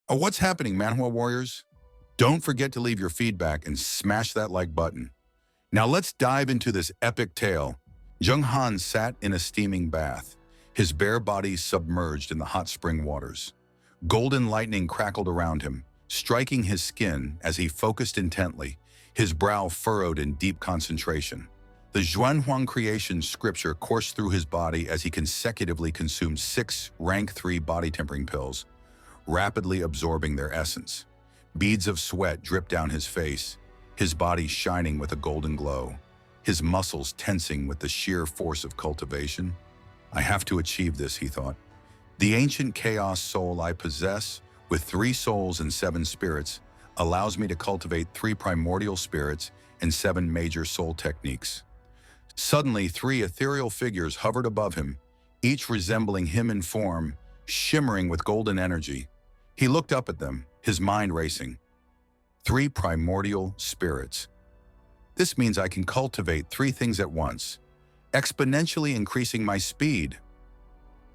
What's happening, Manhwa Warriors? Don't forget to leave your feedback and smash that like button. Now let's dive into this epic tale. Jiang Han sat in a steaming bath, his bare body submerged in the hot spring waters. Golden lightning crackled around him, striking his skin as he focused intently, his brow furrowed in deep concentration. The Zhuanhuang creation scripture coursed through his body as he consecutively consumed 6 rank 3 body tempering pills, rapidly absorbing their essence. Beads of sweat dripped down his face, his body shining with a golden glow, his muscles tensing with the sheer force of cultivation. I have to achieve this, he thought. The ancient chaos soul I possess, with 3 souls and 7 spirits, allows me to cultivate 3 primordial spirits and 7 major soul techniques. Suddenly, 3 ethereal figures hovered above him, each resembling him in form, shimmering with golden energy. He looked up at them, his mind racing. 3 primordial spirits. This means I can cultivate 3 things at once, exponentially increasing my speed.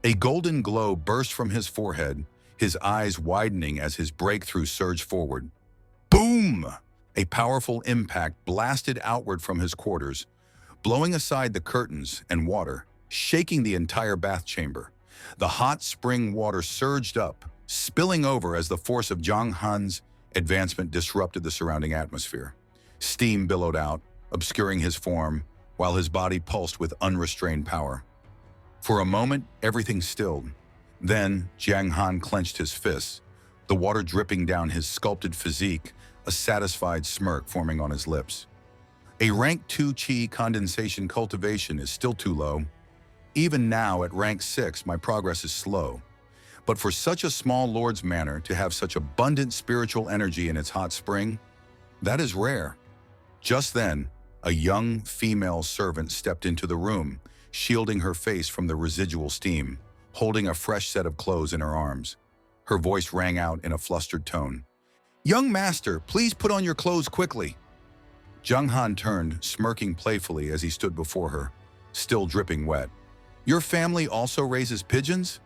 A golden glow burst from his forehead, his eyes widening as his breakthrough surged forward. Boom! A powerful impact blasted outward from his quarters, blowing aside the curtains and water, shaking the entire bath chamber. The hot spring water surged up, spilling over as the force of Jiang Han's advancement disrupted the surrounding atmosphere. Steam billowed out, obscuring his form, while his body pulsed with unrestrained power. For a moment, everything stilled. Then, Jiang Han clenched his fists, the water dripping down his sculpted physique, a satisfied smirk forming on his lips. A rank 2 Qi condensation cultivation is still too low. Even now, at rank 6, my progress is slow. But for such a small lord's manor to have such abundant spiritual energy in its hot spring, that is rare. Just then, a young female servant stepped into the room, shielding her face from the residual steam, holding a fresh set of clothes in her arms. Her voice rang out in a flustered tone. "Young master, please put on your clothes quickly." Jiang Han turned, smirking playfully as he stood before her, still dripping wet. "Your family also raises pigeons?"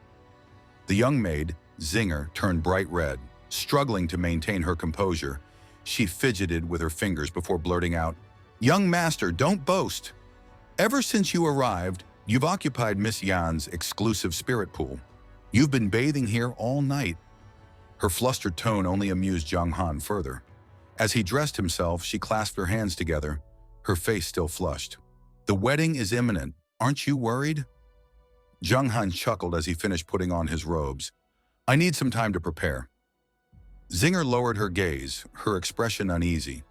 The young maid, Zinger, turned bright red, struggling to maintain her composure. She fidgeted with her fingers before blurting out, "Young master, don't boast. Ever since you arrived, you've occupied Miss Yan's exclusive spirit pool. You've been bathing here all night." Her flustered tone only amused Jiang Han further. As he dressed himself, she clasped her hands together, her face still flushed. "The wedding is imminent. Aren't you worried?" Jiang Han chuckled as he finished putting on his robes. "I need some time to prepare." Zinger lowered her gaze, her expression uneasy.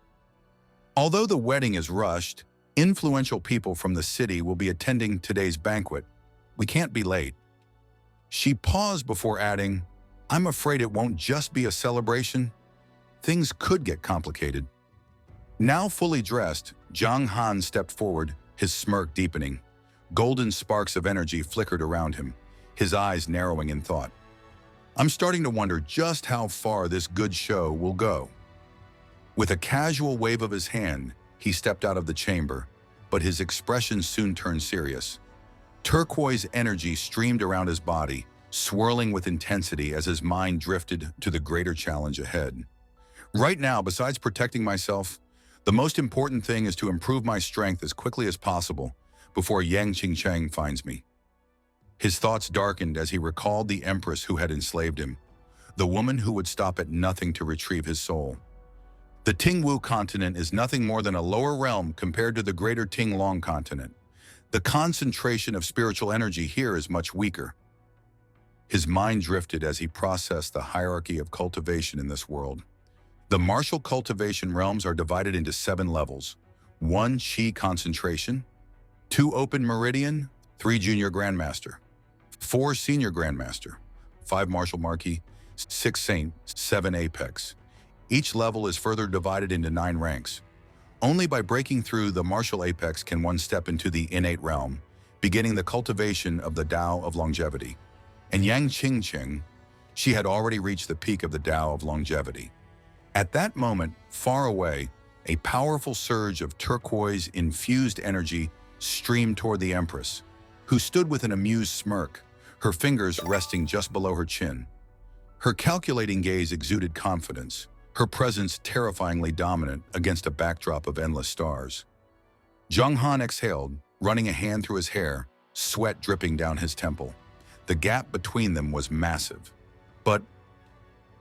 "Although the wedding is rushed, influential people from the city will be attending today's banquet. We can't be late." She paused before adding, "I'm afraid it won't just be a celebration. Things could get complicated." Now fully dressed, Jiang Han stepped forward, his smirk deepening. Golden sparks of energy flickered around him, his eyes narrowing in thought. "I'm starting to wonder just how far this good show will go." With a casual wave of his hand, he stepped out of the chamber, but his expression soon turned serious. Turquoise energy streamed around his body, swirling with intensity as his mind drifted to the greater challenge ahead. "Right now, besides protecting myself, the most important thing is to improve my strength as quickly as possible before Yang Qingcheng finds me." His thoughts darkened as he recalled the empress who had enslaved him, the woman who would stop at nothing to retrieve his soul. The Tingwu continent is nothing more than a lower realm compared to the greater Tinglong continent. The concentration of spiritual energy here is much weaker. His mind drifted as he processed the hierarchy of cultivation in this world. The martial cultivation realms are divided into 7 levels: 1 Qi concentration, 2 open meridian, 3 junior grandmaster, 4 senior grandmaster, 5 martial marquis, 6 saint, 7 apex. Each level is further divided into 9 ranks. Only by breaking through the martial apex can one step into the innate realm, beginning the cultivation of the Tao of longevity. And Yang Qingqing, she had already reached the peak of the Tao of longevity. At that moment, far away, a powerful surge of turquoise-infused energy streamed toward the Empress, who stood with an amused smirk, her fingers resting just below her chin. Her calculating gaze exuded confidence, her presence terrifyingly dominant against a backdrop of endless stars. Jiang Han exhaled, running a hand through his hair, sweat dripping down his temple. The gap between them was massive. But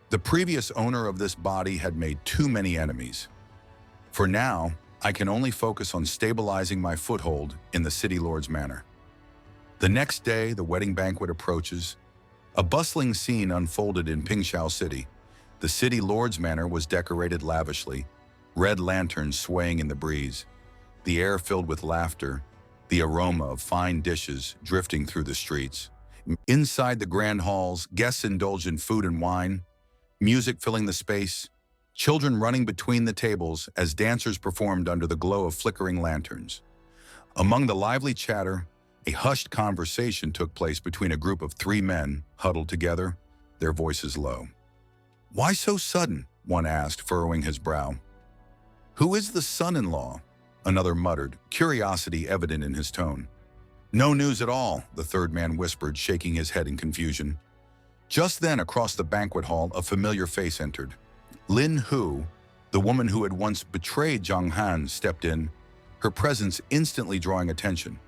the previous owner of this body had made too many enemies. For now, I can only focus on stabilizing my foothold in the City Lord's manor. The next day, the wedding banquet approaches. A bustling scene unfolded in Pingxiao City. The City Lord's manor was decorated lavishly, red lanterns swaying in the breeze, the air filled with laughter, the aroma of fine dishes drifting through the streets. Inside the grand halls, guests indulged in food and wine, music filling the space, children running between the tables as dancers performed under the glow of flickering lanterns. Among the lively chatter, a hushed conversation took place between a group of 3 men huddled together, their voices low. "Why so sudden?" one asked, furrowing his brow. "Who is the son-in-law?" another muttered, curiosity evident in his tone. "No news at all," the third man whispered, shaking his head in confusion. Just then, across the banquet hall, a familiar face entered. Lin Hu, the woman who had once betrayed Jiang Han, stepped in, her presence instantly drawing attention.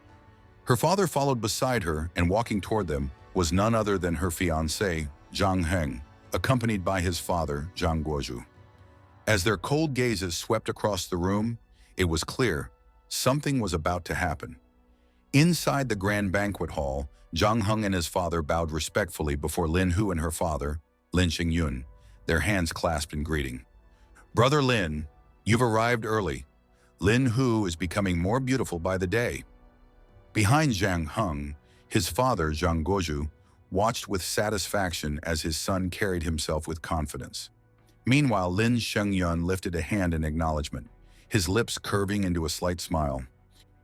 Her father followed beside her, and walking toward them was none other than her fiancé, Jiang Han, accompanied by his father, Jiang Guozhu. As their cold gazes swept across the room, it was clear something was about to happen. Inside the grand banquet hall, Jiang Han and his father bowed respectfully before Lin Hu and her father, Lin Xingyun, their hands clasped in greeting. "Brother Lin, you've arrived early. Lin Hu is becoming more beautiful by the day." Behind Jiang Han, his father, Jiang Guozhu, watched with satisfaction as his son carried himself with confidence. Meanwhile, Lin Xingyun lifted a hand in acknowledgement, his lips curving into a slight smile.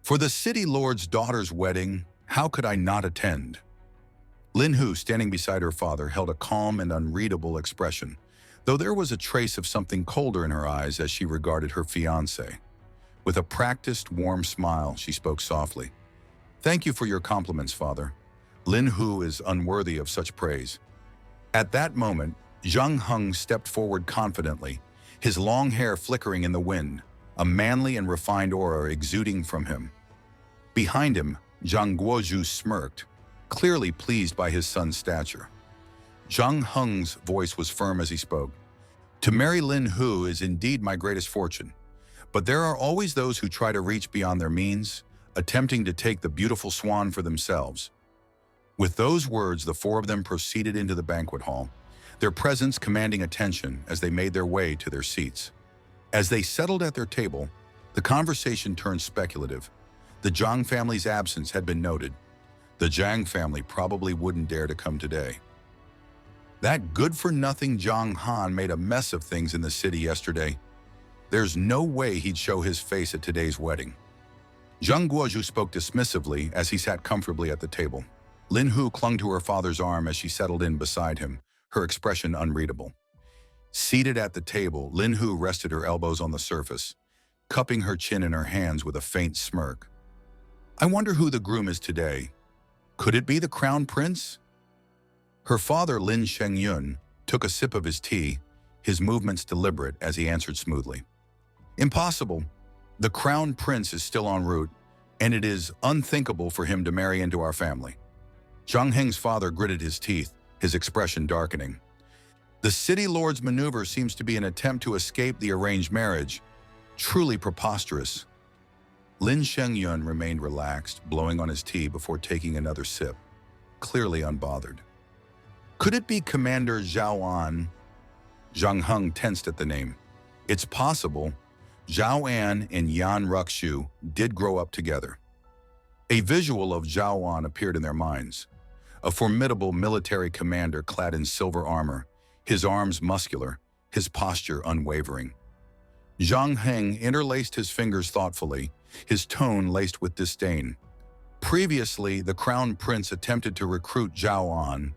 "For the City Lord's daughter's wedding, how could I not attend?" Lin Hu, standing beside her father, held a calm and unreadable expression, though there was a trace of something colder in her eyes as she regarded her fiancé. With a practiced, warm smile, she spoke softly. "Thank you for your compliments, father. Lin Hu is unworthy of such praise." At that moment, Jiang Han stepped forward confidently, his long hair flickering in the wind, a manly and refined aura exuding from him. Behind him, Jiang Guozhu smirked, clearly pleased by his son's stature. Jiang Han's voice was firm as he spoke. "To marry Lin Hu is indeed my greatest fortune, but there are always those who try to reach beyond their means, attempting to take the beautiful swan for themselves." With those words, the 4 of them proceeded into the banquet hall, their presence commanding attention as they made their way to their seats. As they settled at their table, the conversation turned speculative. The Zhang family's absence had been noted. The Zhang family probably wouldn't dare to come today. That good-for-nothing Jiang Han made a mess of things in the city yesterday. There's no way he'd show his face at today's wedding. Jiang Guozhu spoke dismissively as he sat comfortably at the table. Lin Hu clung to her father's arm as she settled in beside him, her expression unreadable. Seated at the table, Lin Hu rested her elbows on the surface, cupping her chin in her hands with a faint smirk. "I wonder who the groom is today. Could it be the crown prince?" Her father, Lin Xingyun, took a sip of his tea, his movements deliberate as he answered smoothly. "Impossible. The crown prince is still en route, and it is unthinkable for him to marry into our family." Jiang Heng's father gritted his teeth, his expression darkening. "The City Lord's maneuver seems to be an attempt to escape the arranged marriage. Truly preposterous." Lin Xingyun remained relaxed, blowing on his tea before taking another sip, clearly unbothered. "Could it be Commander Zhao An?" Jiang Han tensed at the name. It's possible. Zhao An and Yan Ruxue did grow up together. A visual of Zhao An appeared in their minds. A formidable military commander clad in silver armor, his arms muscular, his posture unwavering. Jiang Heng interlaced his fingers thoughtfully, his tone laced with disdain. Previously, the crown prince attempted to recruit Zhao An,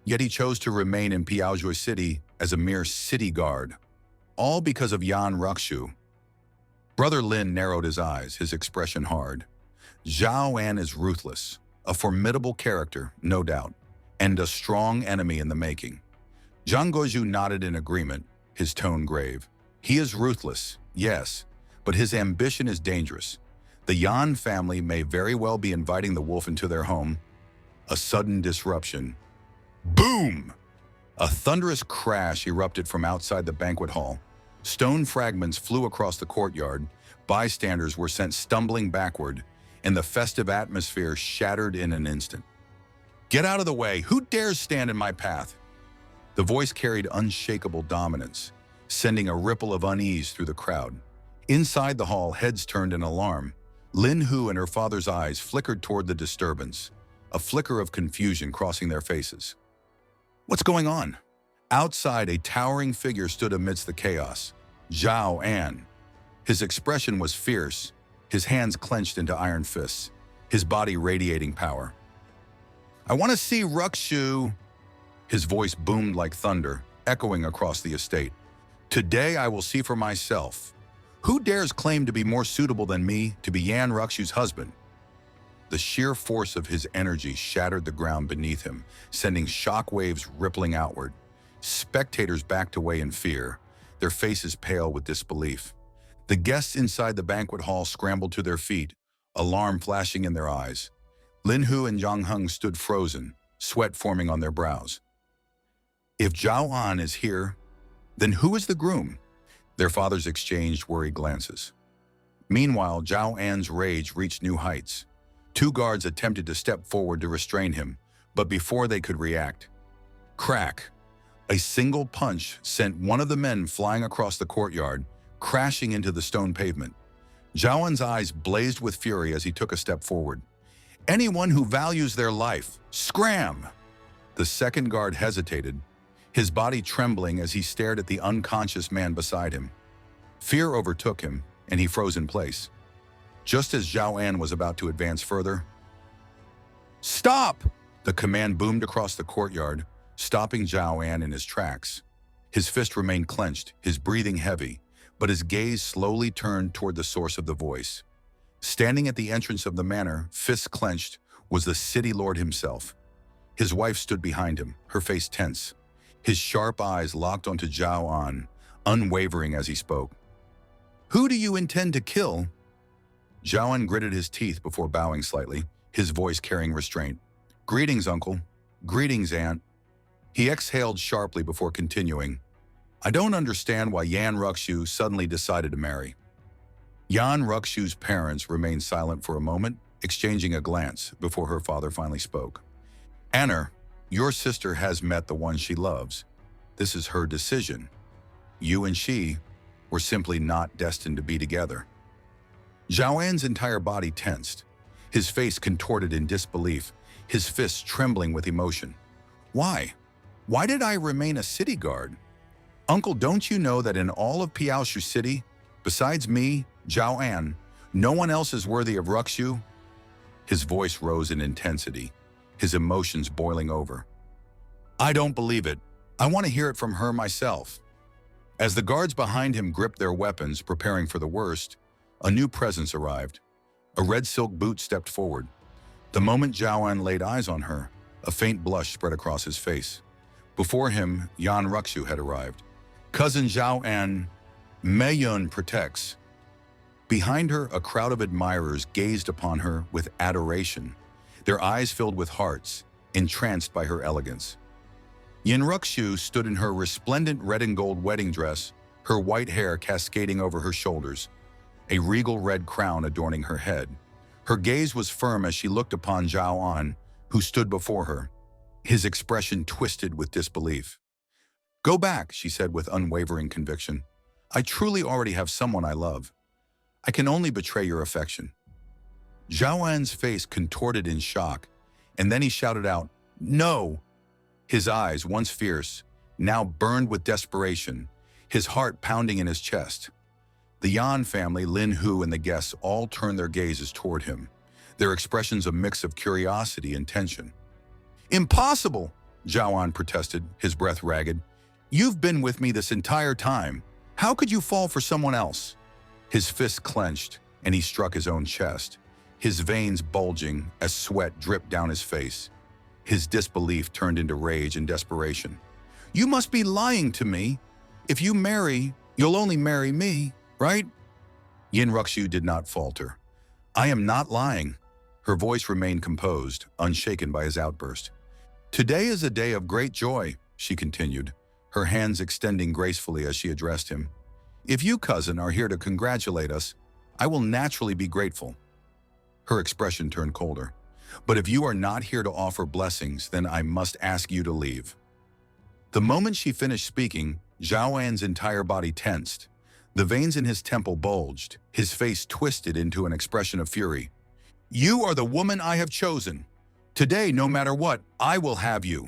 yet he chose to remain in Piaozhui City as a mere city guard, all because of Yan Ruxue. Brother Lin narrowed his eyes, his expression hard. Zhao An is ruthless, a formidable character, no doubt, and a strong enemy in the making. Zhang Guozhu nodded in agreement, his tone grave. He is ruthless, yes, but his ambition is dangerous. The Yan family may very well be inviting the wolf into their home. A sudden disruption. Boom! A thunderous crash erupted from outside the banquet hall. Stone fragments flew across the courtyard, bystanders were sent stumbling backward, and the festive atmosphere shattered in an instant. Get out of the way! Who dares stand in my path? The voice carried unshakable dominance, sending a ripple of unease through the crowd. Inside the hall, heads turned in alarm. Lin Hu and her father's eyes flickered toward the disturbance, a flicker of confusion crossing their faces. What's going on? Outside, a towering figure stood amidst the chaos. Zhao An. His expression was fierce, his hands clenched into iron fists, his body radiating power. I want to see Ruxue. His voice boomed like thunder, echoing across the estate. Today I will see for myself. Who dares claim to be more suitable than me to be Yan Ruxue's husband? The sheer force of his energy shattered the ground beneath him, sending shockwaves rippling outward. Spectators backed away in fear, their faces pale with disbelief. The guests inside the banquet hall scrambled to their feet, alarm flashing in their eyes. Lin Hu and Jiang Han stood frozen, sweat forming on their brows. If Zhao An is here, then who is the groom? Their fathers exchanged worried glances. Meanwhile, Zhao An's rage reached new heights. Two guards attempted to step forward to restrain him, but before they could react, crack! A single punch sent one of the men flying across the courtyard, crashing into the stone pavement. Zhao An's eyes blazed with fury as he took a step forward. Anyone who values their life, scram! The second guard hesitated, his body trembling as he stared at the unconscious man beside him. Fear overtook him, and he froze in place. Just as Zhao An was about to advance further, "Stop!" The command boomed across the courtyard, stopping Zhao An in his tracks. His fist remained clenched, his breathing heavy, but his gaze slowly turned toward the source of the voice. Standing at the entrance of the manor, fists clenched, was the city lord himself. His wife stood behind him, her face tense. His sharp eyes locked onto Zhao An, unwavering as he spoke. "Who do you intend to kill?" Zhao An gritted his teeth before bowing slightly, his voice carrying restraint. "Greetings, uncle. Greetings, aunt." He exhaled sharply before continuing. "I don't understand why Yan Ruxue suddenly decided to marry." Yan Ruxue's parents remained silent for a moment, exchanging a glance before her father finally spoke. "Anna, your sister has met the one she loves. This is her decision. You and she were simply not destined to be together." Zhao An's entire body tensed, his face contorted in disbelief, his fists trembling with emotion. "Why? Why did I remain a city guard? Uncle, don't you know that in all of Piaoshu City, besides me, Zhao An, no one else is worthy of Ruxue?" His voice rose in intensity, his emotions boiling over. "I don't believe it. I want to hear it from her myself." As the guards behind him gripped their weapons, preparing for the worst, a new presence arrived. A red silk boot stepped forward. The moment Zhao An laid eyes on her, a faint blush spread across his face. Before him, Yan Ruxue had arrived. "Cousin Zhao An, Meiyun protects." Behind her, a crowd of admirers gazed upon her with adoration, their eyes filled with hearts, entranced by her elegance. Yan Ruxue stood in her resplendent red and gold wedding dress, her white hair cascading over her shoulders, a regal red crown adorning her head. Her gaze was firm as she looked upon Zhao An, who stood before her, his expression twisted with disbelief. "Go back," she said with unwavering conviction. "I truly already have someone I love. I can only betray your affection." Zhao An's face contorted in shock, and then he shouted out, "No!" His eyes, once fierce, now burned with desperation, his heart pounding in his chest. The Yan family, Lin Hu, and the guests all turned their gazes toward him, their expressions a mix of curiosity and tension. "Impossible!" Zhao An protested, his breath ragged. "You've been with me this entire time. How could you fall for someone else?" His fist clenched, and he struck his own chest, his veins bulging as sweat dripped down his face. His disbelief turned into rage and desperation. You must be lying to me. If you marry, you'll only marry me, right? Yan Ruxue did not falter. I am not lying. Her voice remained composed, unshaken by his outburst. Today is a day of great joy, she continued, her hands extending gracefully as she addressed him. If you, cousin, are here to congratulate us, I will naturally be grateful. Her expression turned colder. But if you are not here to offer blessings, then I must ask you to leave. The moment she finished speaking, Zhao An's entire body tensed. The veins in his temple bulged, his face twisted into an expression of fury. You are the woman I have chosen. Today, no matter what, I will have you.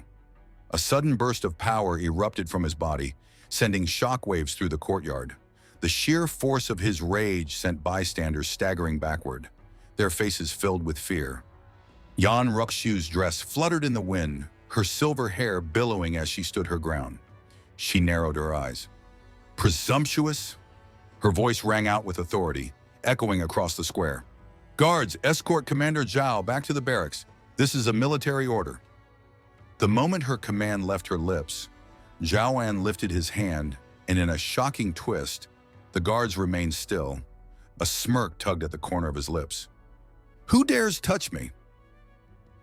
A sudden burst of power erupted from his body, sending shockwaves through the courtyard. The sheer force of his rage sent bystanders staggering backward, their faces filled with fear. Yan Ruxue's dress fluttered in the wind, her silver hair billowing as she stood her ground. She narrowed her eyes. Presumptuous? Her voice rang out with authority, echoing across the square. Guards, escort Commander Zhao back to the barracks. This is a military order. The moment her command left her lips, Zhao An lifted his hand, and in a shocking twist, the guards remained still. A smirk tugged at the corner of his lips. Who dares touch me?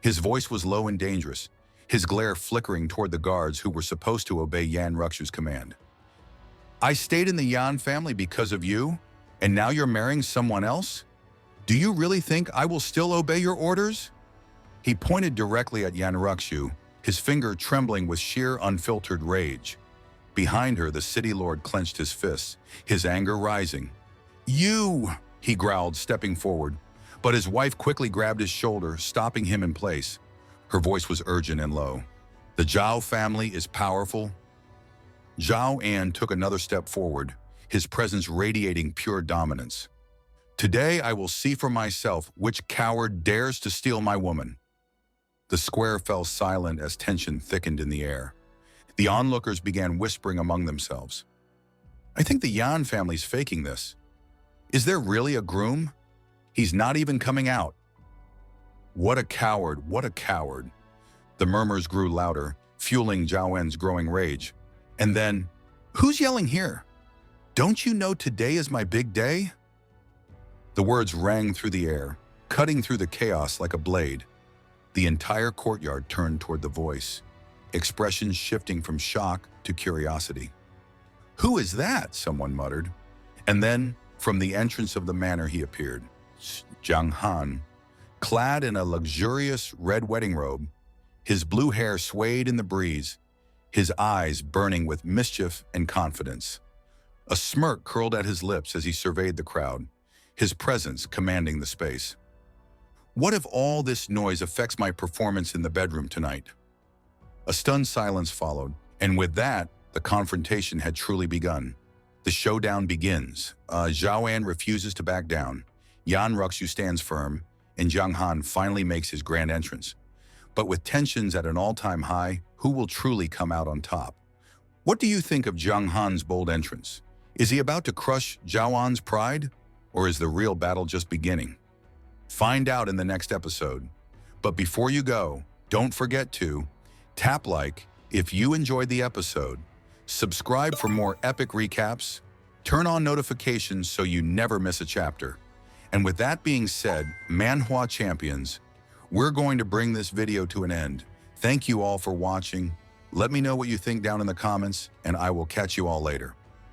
His voice was low and dangerous, his glare flickering toward the guards who were supposed to obey Yan Ruxue's command. I stayed in the Yan family because of you, and now you're marrying someone else? Do you really think I will still obey your orders? He pointed directly at Yan Ruxue, his finger trembling with sheer unfiltered rage. Behind her, the city lord clenched his fists, his anger rising. You, he growled, stepping forward, but his wife quickly grabbed his shoulder, stopping him in place. Her voice was urgent and low. The Zhao family is powerful. Zhao An took another step forward, his presence radiating pure dominance. Today I will see for myself which coward dares to steal my woman. The square fell silent as tension thickened in the air. The onlookers began whispering among themselves. I think the Yan family's faking this. Is there really a groom? He's not even coming out. What a coward, what a coward. The murmurs grew louder, fueling Zhao An's growing rage. And then, who's yelling here? Don't you know today is my big day? The words rang through the air, cutting through the chaos like a blade. The entire courtyard turned toward the voice, expressions shifting from shock to curiosity. Who is that? Someone muttered. And then, from the entrance of the manor he appeared, Jiang Han, clad in a luxurious red wedding robe, his blue hair swayed in the breeze, his eyes burning with mischief and confidence. A smirk curled at his lips as he surveyed the crowd, his presence commanding the space. What if all this noise affects my performance in the bedroom tonight? A stunned silence followed, and with that, the confrontation had truly begun. The showdown begins. Zhao An refuses to back down. Yan Ruxue stands firm, and Jiang Han finally makes his grand entrance. But with tensions at an all-time high, who will truly come out on top? What do you think of Jiang Han's bold entrance? Is he about to crush Zhao An's pride, or is the real battle just beginning? Find out in the next episode. But before you go, don't forget to tap like if you enjoyed the episode, subscribe for more epic recaps, turn on notifications so you never miss a chapter. And with that being said, Manhwa Champions, we're going to bring this video to an end. Thank you all for watching. Let me know what you think down in the comments, and I will catch you all later.